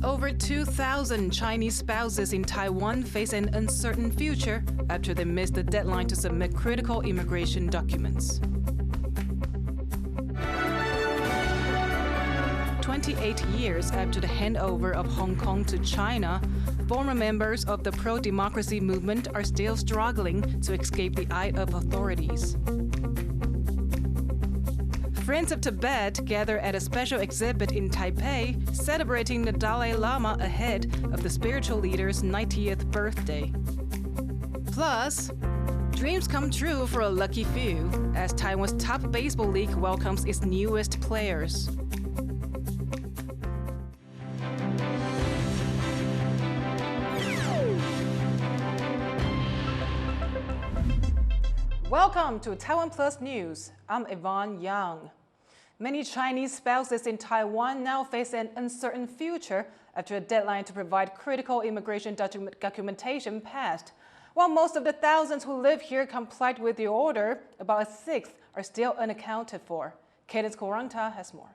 Over 2,000 Chinese spouses in Taiwan face an uncertain future after they missed the deadline to submit critical immigration documents. 28 years after the handover of Hong Kong to China, former members of the pro-democracy movement are still struggling to escape the eye of authorities. Friends of Tibet gather at a special exhibit in Taipei, celebrating the Dalai Lama ahead of the spiritual leader's 90th birthday. Plus, dreams come true for a lucky few as Taiwan's top baseball league welcomes its newest players. Welcome to TaiwanPlus News. I'm Yvonne Yang. Many Chinese spouses in Taiwan now face an uncertain future after a deadline to provide critical immigration documentation passed. While most of the thousands who live here complied with the order, about a sixth are still unaccounted for. Cadence Coranta has more.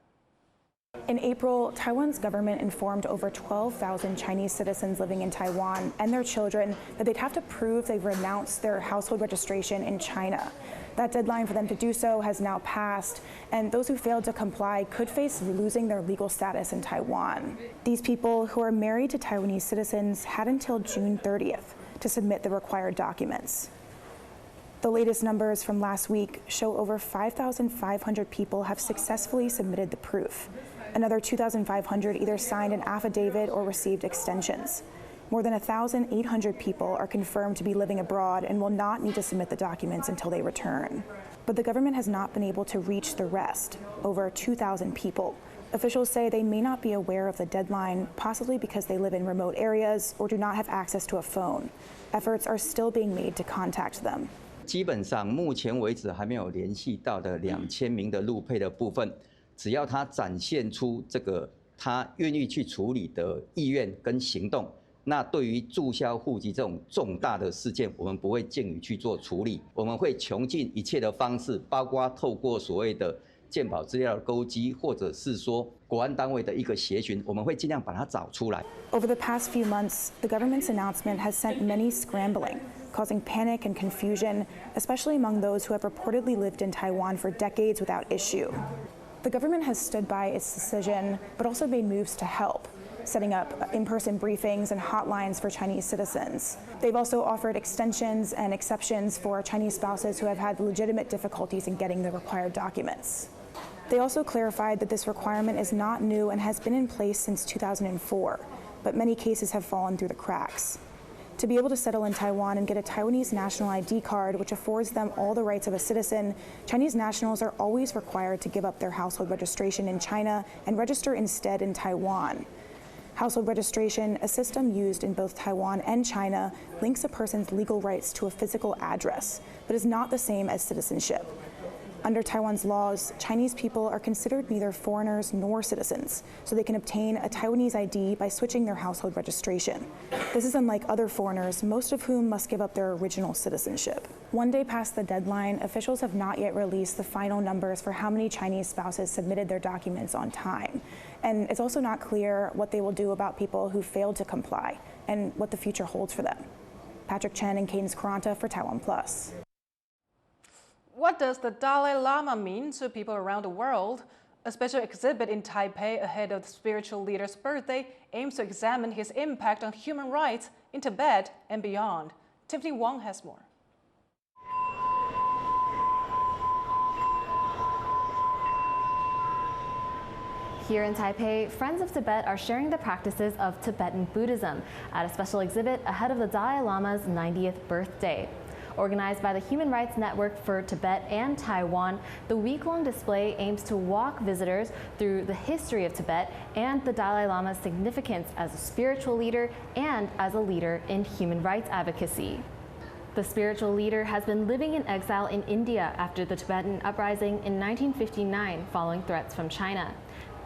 In April, Taiwan's government informed over 12,000 Chinese citizens living in Taiwan and their children that they'd have to prove they've renounced their household registration in China. That deadline for them to do so has now passed, and those who failed to comply could face losing their legal status in Taiwan. These people, who are married to Taiwanese citizens, had until June 30th to submit the required documents. The latest numbers from last week show over 5,500 people have successfully submitted the proof. Another 2,500 either signed an affidavit or received extensions. More than 1,800 people are confirmed to be living abroad and will not need to submit the documents until they return. But the government has not been able to reach the rest, over 2,000 people. Officials say they may not be aware of the deadline, possibly because they live in remote areas or do not have access to a phone. Efforts are still being made to contact them. 基本上目前为止还没有联系到的2000名的陆配的部分，只要他展现出这个他愿意去处理的意愿跟行动，那对于注销户籍这种重大的事件，我们不会静语去做处理，我们会穷尽一切的方式，包括透过所谓的健保资料的勾稽，或者是说国安单位的一个协寻，我们会尽量把它找出来。Over the past few months, the government's announcement has sent many scrambling, causing panic and confusion, especially among those who have reportedly lived in Taiwan for decades without issue. The government has stood by its decision, but also made moves to help, setting up in-person briefings and hotlines for Chinese citizens. They've also offered extensions and exceptions for Chinese spouses who have had legitimate difficulties in getting the required documents. They also clarified that this requirement is not new and has been in place since 2004, but many cases have fallen through the cracks. To be able to settle in Taiwan and get a Taiwanese national ID card, which affords them all the rights of a citizen, Chinese nationals are always required to give up their household registration in China and register instead in Taiwan. Household registration, a system used in both Taiwan and China, links a person's legal rights to a physical address, but is not the same as citizenship. Under Taiwan's laws, Chinese people are considered neither foreigners nor citizens, so they can obtain a Taiwanese ID by switching their household registration. This is unlike other foreigners, most of whom must give up their original citizenship. One day past the deadline, officials have not yet released the final numbers for how many Chinese spouses submitted their documents on time. And it's also not clear what they will do about people who failed to comply and what the future holds for them. Patrick Chen and Cadence Coranta for TaiwanPlus. What does the Dalai Lama mean to people around the world? A special exhibit in Taipei ahead of the spiritual leader's birthday aims to examine his impact on human rights in Tibet and beyond. Tiffany Wong has more. Here in Taipei, Friends of Tibet are sharing the practices of Tibetan Buddhism at a special exhibit ahead of the Dalai Lama's 90th birthday. Organized by the Human Rights Network for Tibet and Taiwan, the week-long display aims to walk visitors through the history of Tibet and the Dalai Lama's significance as a spiritual leader and as a leader in human rights advocacy. The spiritual leader has been living in exile in India after the Tibetan uprising in 1959 following threats from China.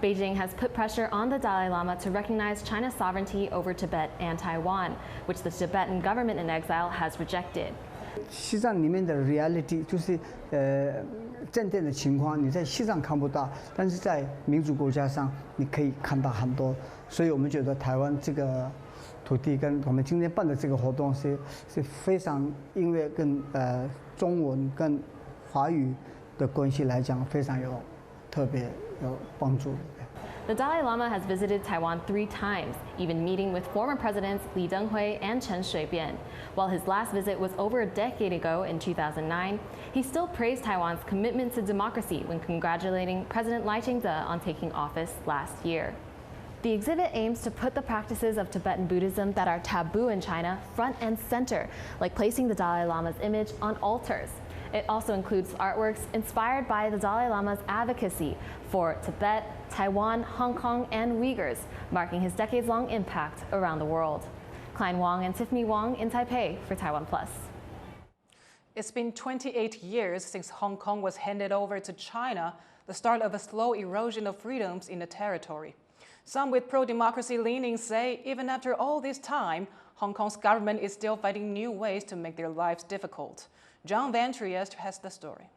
Beijing has put pressure on the Dalai Lama to recognize China's sovereignty over Tibet and Taiwan, which the Tibetan government in exile has rejected. 西藏里面的 reality 就是正殿的情况，你在西藏看不到，但是在民主国家上你可以看到很多。所以我们觉得台湾这个土地跟我们今天办的这个活动是非常，因为跟中文跟华语的关系来讲，非常特别有帮助的。The Dalai Lama has visited Taiwan 3 times, even meeting with former presidents Li Denghui and Chen Shui-bian. While his last visit was over a decade ago in 2009, he still praised Taiwan's commitment to democracy when congratulating President Lai Ching-te on taking office last year. The exhibit aims to put the practices of Tibetan Buddhism that are taboo in China front and center, like placing the Dalai Lama's image on altars. It also includes artworks inspired by the Dalai Lama's advocacy for Tibet, Taiwan, Hong Kong, and Uyghurs, marking his decades-long impact around the world. Klein Wong and Tiffany Wong in Taipei for TaiwanPlus. It's been 28 years since Hong Kong was handed over to China, the start of a slow erosion of freedoms in the territory. Some with pro-democracy leanings say even after all this time, Hong Kong's government is still finding new ways to make their lives difficult. John Van Trieste has the story.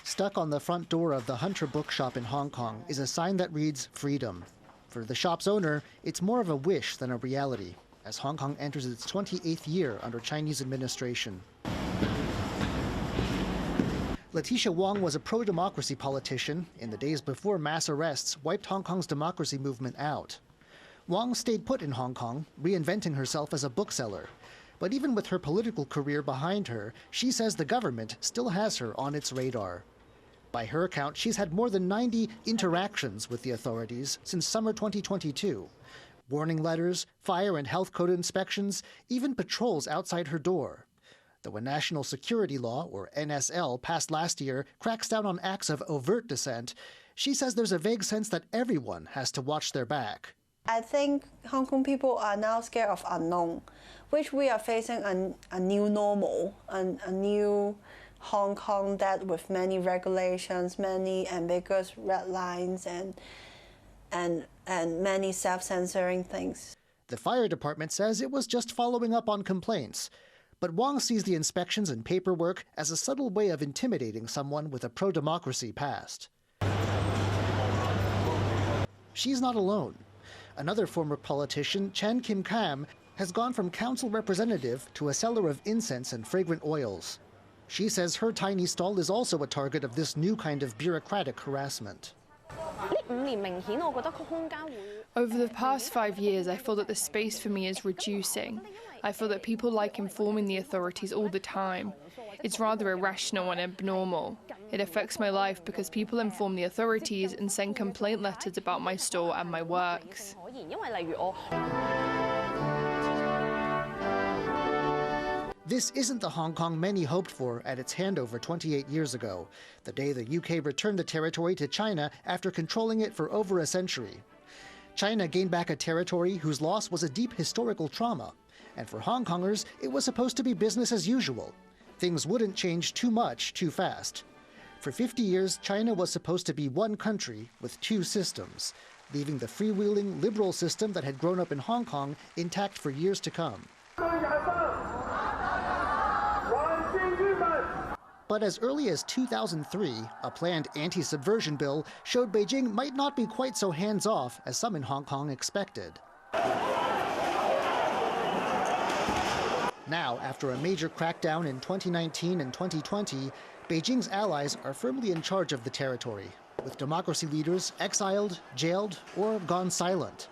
Stuck on the front door of the Hunter bookshop in Hong Kong is a sign that reads freedom. For the shop's owner, it's more of a wish than a reality, as Hong Kong enters its 28th year under Chinese administration. Letitia Wong was a pro-democracy politician in the days before mass arrests wiped Hong Kong's democracy movement out. Wong stayed put in Hong Kong, reinventing herself as a bookseller. But even with her political career behind her, she says the government still has her on its radar. By her account, she's had more than 90 interactions with the authorities since summer 2022. Warning letters, fire and health code inspections, even patrols outside her door. Though a national security law, or NSL, passed last year cracks down on acts of overt dissent, she says there's a vague sense that everyone has to watch their back. I think Hong Kong people are now scared of unknown, which we are facing a new normal, a new Hong Kong that with many regulations, many ambiguous red lines, and many self-censoring things. The fire department says it was just following up on complaints. But Wong sees the inspections and paperwork as a subtle way of intimidating someone with a pro-democracy past. She's not alone. Another former politician, Chan Kim Kam, has gone from council representative to a seller of incense and fragrant oils. She says her tiny stall is also a target of this new kind of bureaucratic harassment. Over the past 5 years, I feel that the space for me is reducing. I feel that people like informing the authorities all the time. It's rather irrational and abnormal. It affects my life because people inform the authorities and send complaint letters about my store and my works. This isn't the Hong Kong many hoped for at its handover 28 years ago, the day the UK returned the territory to China after controlling it for over a century. China gained back a territory whose loss was a deep historical trauma, and for Hong Kongers, it was supposed to be business as usual. Things wouldn't change too much too fast. For 50 years, China was supposed to be one country with two systems, leaving the freewheeling liberal system that had grown up in Hong Kong intact for years to come. But as early as 2003, a planned anti-subversion bill showed Beijing might not be quite so hands-off as some in Hong Kong expected. Now, after a major crackdown in 2019 and 2020, Beijing's allies are firmly in charge of the territory, with democracy leaders exiled, jailed, or gone silent.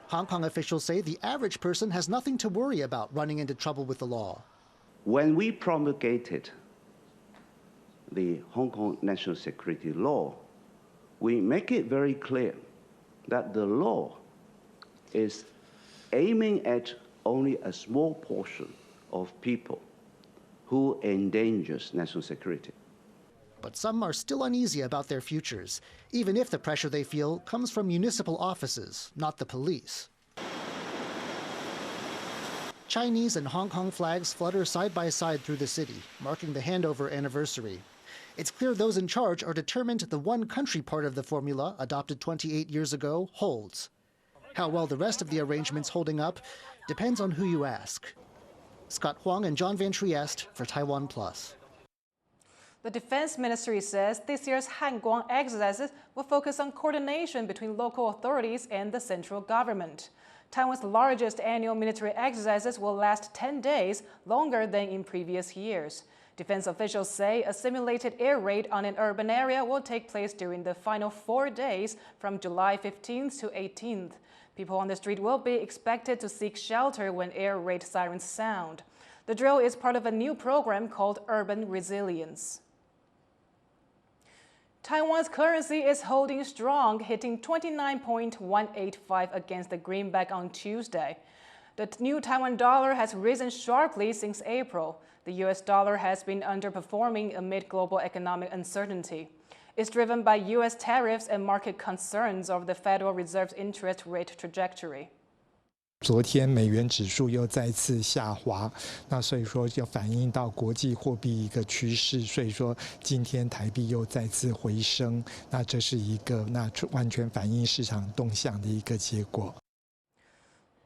Hong Kong officials say the average person has nothing to worry about running into trouble with the law. When we promulgated the Hong Kong National Security Law, we make it very clear that the law is aiming at only a small portion of people who endangers national security. But some are still uneasy about their futures, even if the pressure they feel comes from municipal offices, not the police. Chinese and Hong Kong flags flutter side by side through the city, marking the handover anniversary. It's clear those in charge are determined the one country part of the formula, adopted 28 years ago, holds. How well the rest of the arrangement's holding up depends on who you ask. Scott Huang and John Van Trieste for TaiwanPlus. The Defense Ministry says this year's Hanguang exercises will focus on coordination between local authorities and the central government. Taiwan's largest annual military exercises will last 10 days, longer than in previous years. Defense officials say a simulated air raid on an urban area will take place during the final 4 days from July 15th to 18th. People on the street will be expected to seek shelter when air raid sirens sound. The drill is part of a new program called Urban Resilience. Taiwan's currency is holding strong, hitting 29.185 against the greenback on Tuesday. The new Taiwan dollar has risen sharply since April. The US dollar has been underperforming amid global economic uncertainty. It's driven by US tariffs and market concerns over the Federal Reserve's interest rate trajectory. 昨天美元指数又再次下滑，那所以说就反映到国际货币一个趋势，所以说今天台币又再次回升，那这是一个完全反映市场动向的一个结果。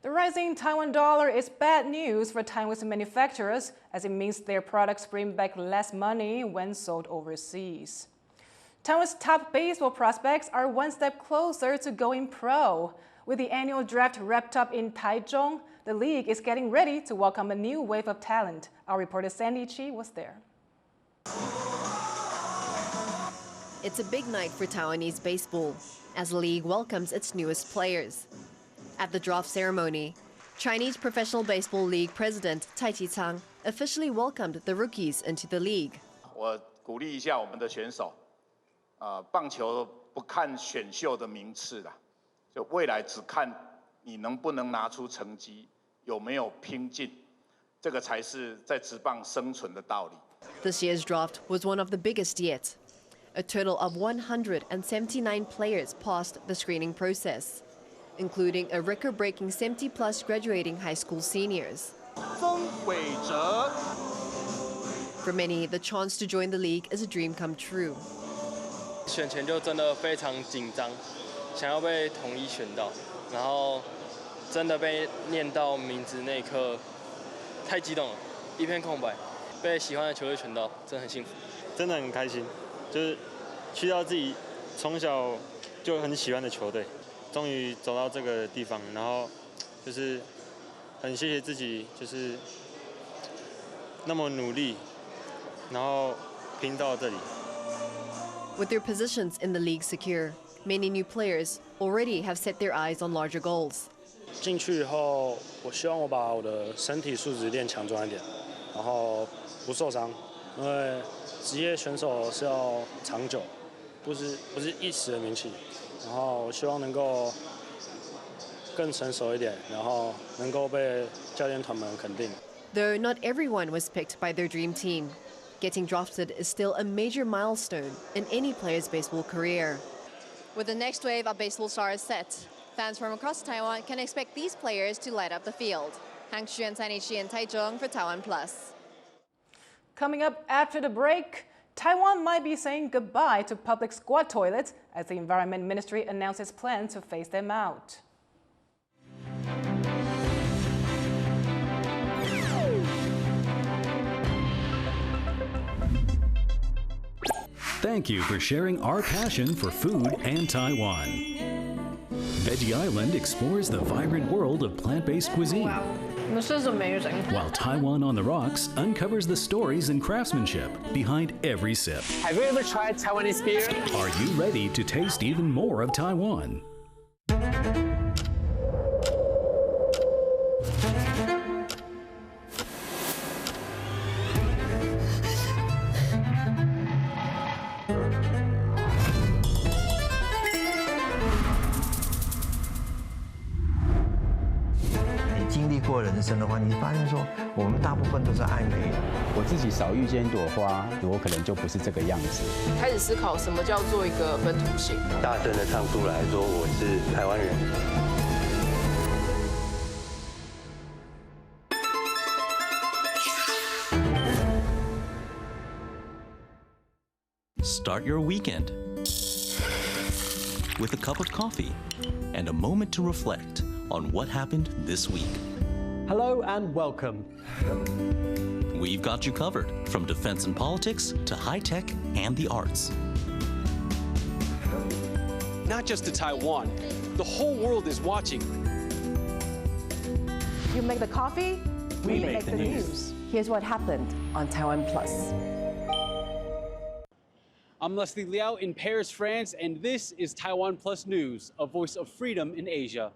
The rising Taiwan dollar is bad news for Taiwanese manufacturers, as it means their products bring back less money when sold overseas. Taiwan's top baseball prospects are one step closer to going pro. With the annual draft wrapped up in Taichung, the league is getting ready to welcome a new wave of talent. Our reporter Sandy Chi was there. It's a big night for Taiwanese baseball, as the league welcomes its newest players. At the draft ceremony, Chinese Professional Baseball League President Tai Chi-chang officially welcomed the rookies into the league. 我鼓励一下我们的选手，棒球不看选秀的名次啦。 就未来只看你能不能拿出成绩，有没有拼劲，这个才是在职棒生存的道理。 This year's draft was one of the biggest yet. A total of 179 players passed the screening process, including a record-breaking 70+ graduating high school seniors. 封伟哲 For many, the chance to join the league is a dream come true. 选前就真的非常紧张。 想要被统一选到，然后真的被念到名字那一刻，太激动了，一片空白。被喜欢的球队选到，真的很幸福，真的很开心，就是去到自己从小就很喜欢的球队，终于走到这个地方，然后就是很谢谢自己，就是那么努力，然后拼到这里。With their positions in the league secure, many new players already have set their eyes on larger goals. 进去以后，我希望我把我的身体素质练强壮一点，然后不受伤，因为职业选手是要长久，不是一时的名气。然后我希望能够更成熟一点，然后能够被教练团们肯定。Though not everyone was picked by their dream team, getting drafted is still a major milestone in any player's baseball career. With the next wave of baseball stars set, fans from across Taiwan can expect these players to light up the field. Hang Xu and Sandy Chi in Taichung for TaiwanPlus. Coming up after the break, Taiwan might be saying goodbye to public squat toilets as the Environment Ministry announces plans to phase them out. Thank you for sharing our passion for food and Taiwan. Veggie Island explores the vibrant world of plant-based cuisine. Wow, this is amazing. While Taiwan on the Rocks uncovers the stories and craftsmanship behind every sip. Have you ever tried Taiwanese beer? Are you ready to taste even more of Taiwan? Taiwan 过人生的话，你发现说我们大部分都是爱美的。我自己少遇见一朵花，我可能就不是这个样子。开始思考什么叫做一个本土性。大声的唱出来说我是台湾人。 Start your weekend with a cup of coffee and a moment to reflect on what happened this week. Hello and welcome. We've got you covered, from defense and politics to high-tech and the arts. Not just to Taiwan, the whole world is watching. You make the coffee, we make the news. Here's what happened on TaiwanPlus. I'm Leslie Liao in Paris, France, and this is TaiwanPlus News, a voice of freedom in Asia.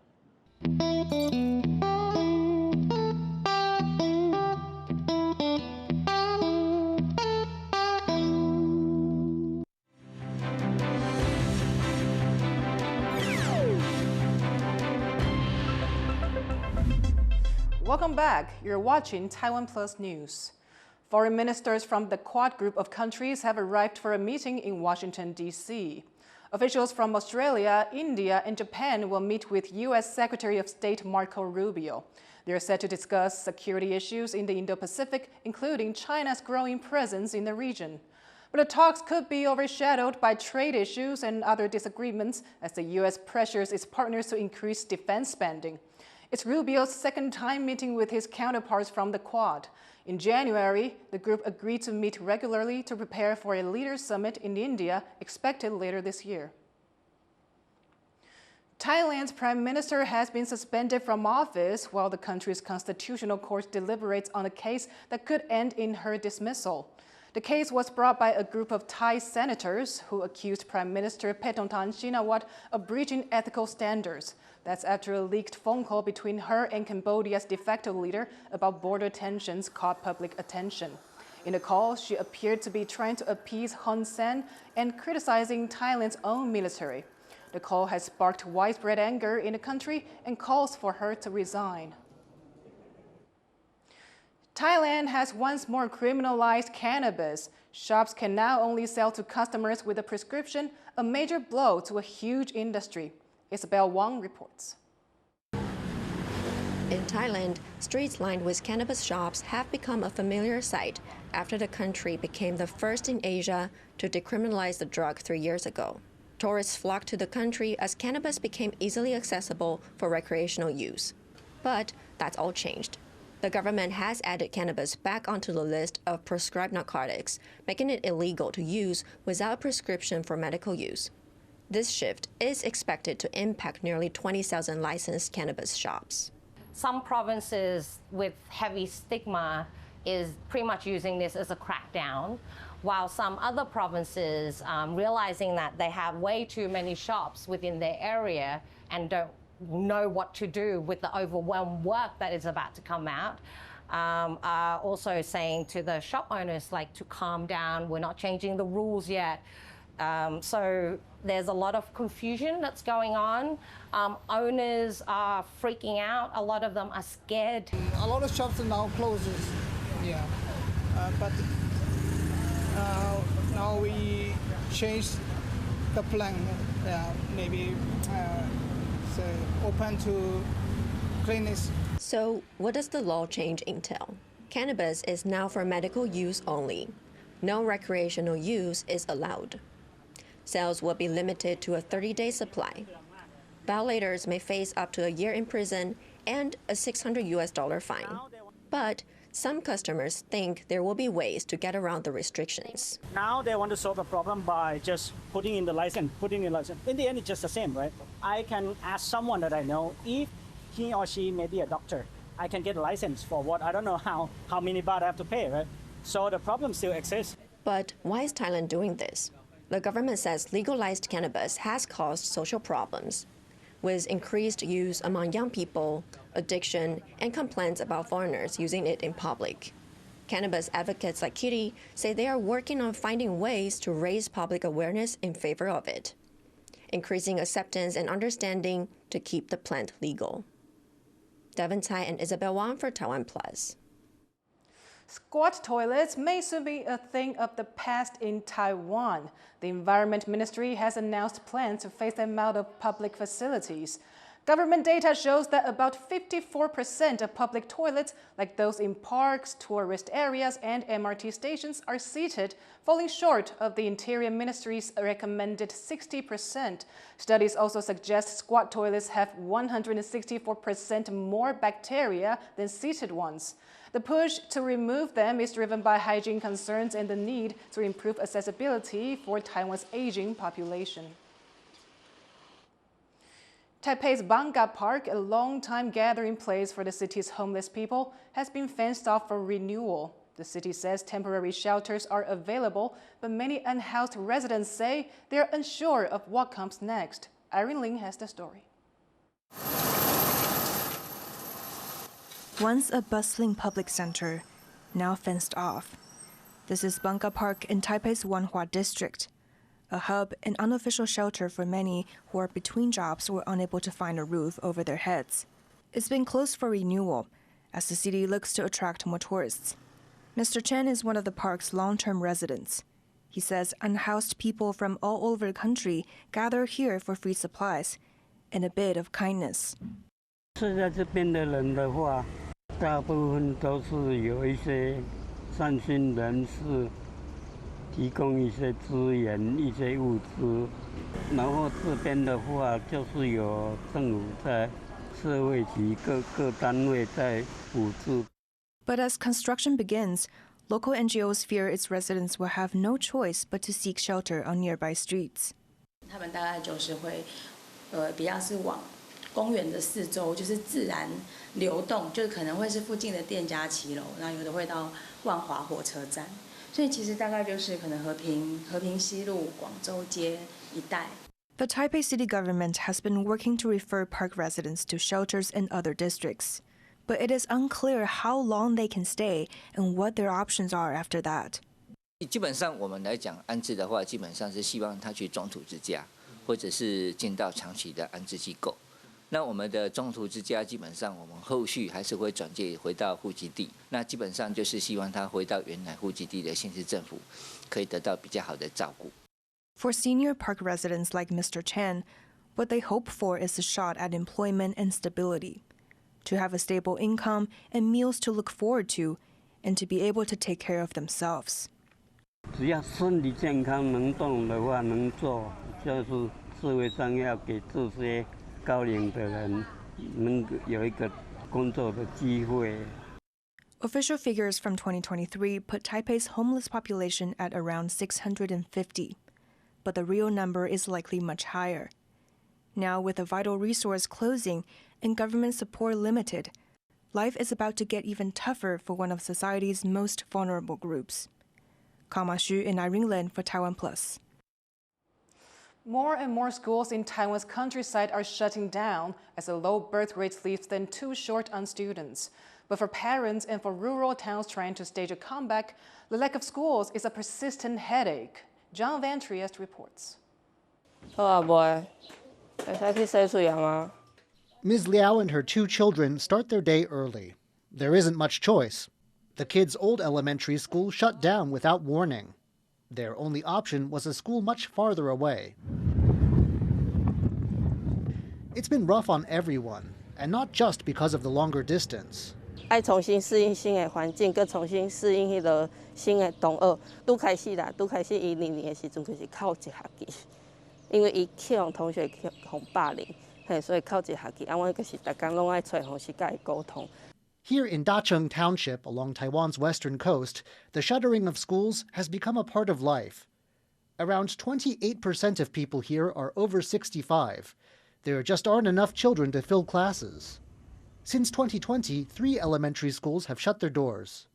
Welcome back. You're watching TaiwanPlus News. Foreign ministers from the Quad group of countries have arrived for a meeting in Washington, D.C. Officials from Australia, India, and Japan will meet with U.S. Secretary of State Marco Rubio. They are set to discuss security issues in the Indo-Pacific, including China's growing presence in the region. But the talks could be overshadowed by trade issues and other disagreements as the U.S. pressures its partners to increase defense spending. It's Rubio's second time meeting with his counterparts from the Quad. In January, the group agreed to meet regularly to prepare for a leaders' summit in India expected later this year. Thailand's prime minister has been suspended from office while the country's constitutional court deliberates on a case that could end in her dismissal. The case was brought by a group of Thai senators who accused Prime Minister Paetongtarn Shinawatra of breaching ethical standards. That's after a leaked phone call between her and Cambodia's de facto leader about border tensions caught public attention. In the call, she appeared to be trying to appease Hun Sen and criticizing Thailand's own military. The call has sparked widespread anger in the country and calls for her to resign. Thailand has once more criminalized cannabis. Shops can now only sell to customers with a prescription, a major blow to a huge industry. Isabel Wang reports. In Thailand, streets lined with cannabis shops have become a familiar sight after the country became the first in Asia to decriminalize the drug 3 years ago. Tourists flocked to the country as cannabis became easily accessible for recreational use. But that's all changed. The government has added cannabis back onto the list of prescribed narcotics, making it illegal to use without a prescription for medical use. This shift is expected to impact nearly 20,000 licensed cannabis shops. Some provinces with heavy stigma is pretty much using this as a crackdown, while some other provinces, realizing that they have way too many shops within their area and don't know what to do with the overwhelmed work that is about to come out, are also saying to the shop owners, like, to calm down, we're not changing the rules yet. So there's a lot of confusion that's going on. Owners are freaking out. A lot of them are scared. A lot of shops are now closes. Yeah, but now we changed the plan. Maybe open to clinics. So what does the law change entail? Cannabis is now for medical use only. No recreational use is allowed. Sales will be limited to a 30-day supply. Violators may face up to a year in prison and a $600 fine. But some customers think there will be ways to get around the restrictions. Now they want to solve the problem by just putting in the license, In the end, it's just the same, right? I can ask someone that I know if he or she may be a doctor. I can get a license for what? I don't know how many baht I have to pay, right? So the problem still exists. But why is Thailand doing this? The government says legalized cannabis has caused social problems, with increased use among young people, addiction, and complaints about foreigners using it in public. Cannabis advocates like Kitty say they are working on finding ways to raise public awareness in favor of it, increasing acceptance and understanding to keep the plant legal. Devin Tai and Isabel Wang for TaiwanPlus. Squat toilets may soon be a thing of the past in Taiwan. The Environment Ministry has announced plans to phase them out of public facilities. Government data shows that about 54% of public toilets, like those in parks, tourist areas, and MRT stations, are seated, falling short of the Interior Ministry's recommended 60%. Studies also suggest squat toilets have 164% more bacteria than seated ones. The push to remove them is driven by hygiene concerns and the need to improve accessibility for Taiwan's aging population. Taipei's Bangka Park, a long-time gathering place for the city's homeless people, has been fenced off for renewal. The city says temporary shelters are available, but many unhoused residents say they're unsure of what comes next. Irene Ling has the story. Once a bustling public center, now fenced off. This is Bangka Park in Taipei's Wanhua district, a hub and unofficial shelter for many who are between jobs or unable to find a roof over their heads. It's been closed for renewal as the city looks to attract more tourists. Mr. Chen is one of the park's long-term residents. He says unhoused people from all over the country gather here for free supplies and a bit of kindness. 是在这边的人的话，大部分都是有一些善心人士。 提供一些资源、一些物资，然后这边的话就是有政府在、社会局各单位在补助。But as construction begins, local NGOs fear its residents will have no choice but to seek shelter on nearby streets. 他们大概就是会，比较是往公园的四周，就是自然流动，就是可能会是附近的店家骑楼，然后有的会到万华火车站。 所以其实大概就是可能和平西路、广州街一带。The Taipei city government has been working to refer park residents to shelters in other districts, but it is unclear how long they can stay and what their options are after that. 基本上我们来讲安置的话，基本上是希望他去中途之家，或者是进到长期的安置机构。 那我们的中途之家基本上，我们后续还是会转介回到户籍地。那基本上就是希望他回到原来户籍地的县市政府，可以得到比较好的照顾。For senior park residents like Mr. Chen, what they hope for is a shot at employment and stability, to have a stable income and meals to look forward to, and to be able to take care of themselves. 只要身体健康能动的话，能做，就是社会上要给这些。 高龄的人能有一个工作的机会。 Official figures from 2023 put Taipei's homeless population at around 650, but the real number is likely much higher. Now, with a vital resource closing and government support limited, life is about to get even tougher for one of society's most vulnerable groups. Kama Xu and Irene Lin for TaiwanPlus. More and more schools in Taiwan's countryside are shutting down as the low birth rate leaves them too short on students. But for parents and for rural towns trying to stage a comeback, the lack of schools is a persistent headache. John Van Trieste reports. Ms. Liao and her 2 children start their day early. There isn't much choice. The kids' old elementary school shut down without warning. Their only option was a school much farther away. It's been rough on everyone, and not just because of the longer distance. 爱重新适应新的环境，跟重新适应迄个新的同学。拄开始10年的时阵，就是靠一学期，因为伊去互同学互霸凌，所以靠一学期。我就是逐工拢爱找同事甲伊沟通。 Here in Dacheng Township, along Taiwan's western coast, the shuttering of schools has become a part of life. Around 28% of people here are over 65. There just aren't enough children to fill classes. Since 2020, 3 elementary schools have shut their doors.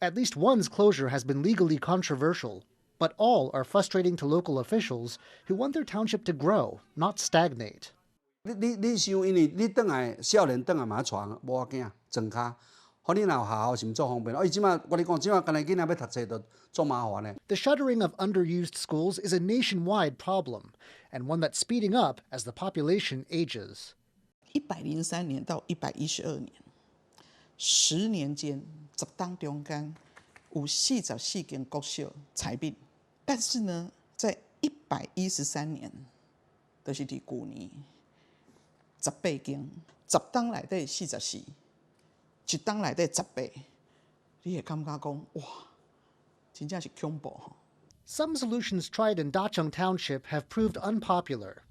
At least one's closure has been legally controversial, but all are frustrating to local officials who want their township to grow, not stagnate. 你想，因为你转来少年转来嘛带无要紧，装卡，互你若有学校是毋做方便。伊即马我讲，即马干那囡仔要读册就做麻烦咧。The shuttering of underused schools is a nationwide problem, and one that's speeding up as the population ages. 103年到112年，10年间10当中间有44间国小裁并，但是呢，在113年，就是伫去年。18间，10档内底44，一档内底18，你会感觉讲哇，真正是恐怖吼。Some solutions tried in Dacheng Township have proved unpopular.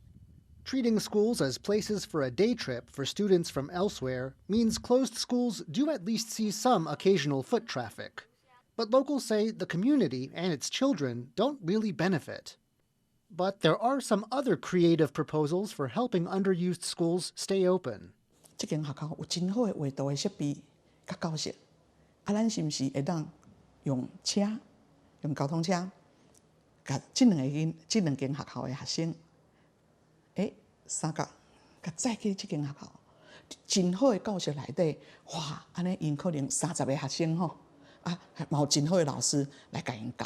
Treating schools as places for a day trip for students from elsewhere means closed schools do at least see some occasional foot traffic. But locals say the community and its children don't really benefit. But there are some other creative proposals for helping underused schools stay open. 这间学校有真好的画图的设备，甲教室，咱是毋是会当用车、用交通车，甲这两间学校的学生，三甲载去这间学校，真好的教室内底，哇，安尼因可能30个学生吼，嘛有真好的老师来甲因教。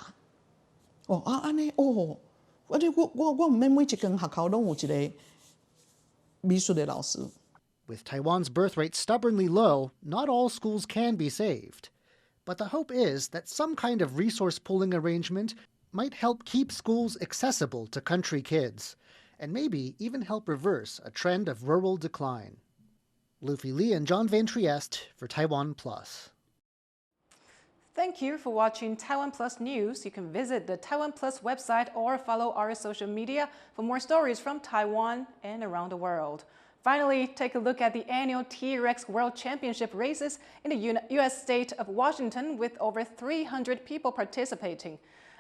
安尼我毋免每一间学校拢有一个美术的老师。With Taiwan's birth rate stubbornly low, not all schools can be saved. But the hope is that some kind of resource pooling arrangement might help keep schools accessible to country kids, and maybe even help reverse a trend of rural decline. Luffy Li and John Van Trieste for TaiwanPlus. Thank you for watching TaiwanPlus News. You can visit the TaiwanPlus website or follow our social media for more stories from Taiwan and around the world. Finally, take a look at the annual T-Rex World Championship races in the U.S. state of Washington with over 300 people participating.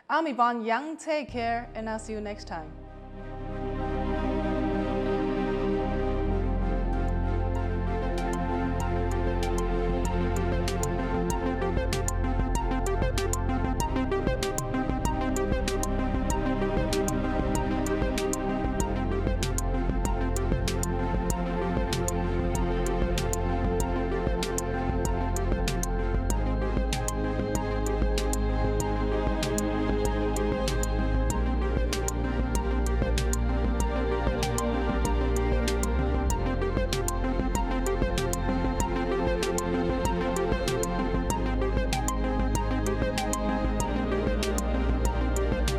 I'm Yvonne Yang. Take care, and I'll see you next time.